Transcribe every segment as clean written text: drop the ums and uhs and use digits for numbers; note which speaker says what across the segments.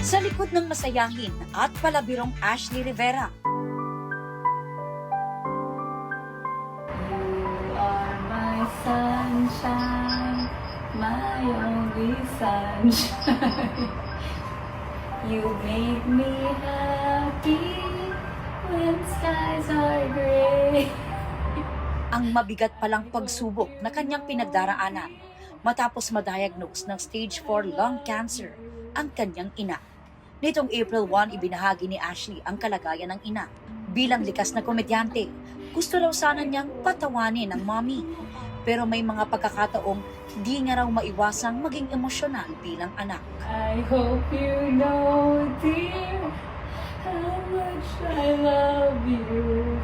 Speaker 1: Sa likod ng masayahin at palabirong Ashley Rivera,
Speaker 2: You are my sunshine, my only sunshine. You make me happy when skies are gray.
Speaker 1: ang mabigat palang pagsubok na kanyang pinagdaraanan matapos ma-diagnose ng stage 4 lung cancer ang kanyang ina. Nitong April 1, ibinahagi ni Ashley ang kalagayan ng ina. Bilang likas na komedyante, gusto raw sana niyang patawanin ang mommy. Pero may mga pagkakataong di niya raw maiwasang maging emosyonal bilang anak.
Speaker 2: I hope you know, dear, how much I love you.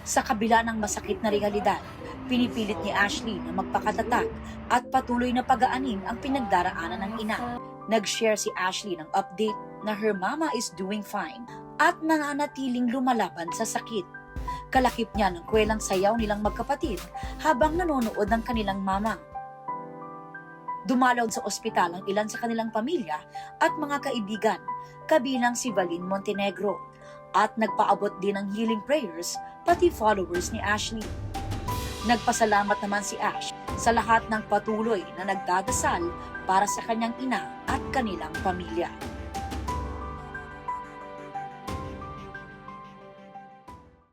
Speaker 1: Sa kabila ng masakit na realidad, pinipilit ni Ashley na magpakatatag at patuloy na pag-aanin ang pinagdaraanan ng ina. Nag-share si Ashley ng update na her mama is doing fine at nananatiling lumalaban sa sakit. Kalakip niya ng kwelang sayaw nilang magkapatid habang nanonood ng kanilang mama. Dumalaw sa ospital ang ilan sa kanilang pamilya at mga kaibigan, kabilang si Valin Montenegro, at nagpaabot din ng healing prayers pati followers ni Ashley. Nagpasalamat naman si Ash sa lahat ng patuloy na nagdadasal para sa kanyang ina at kanilang pamilya.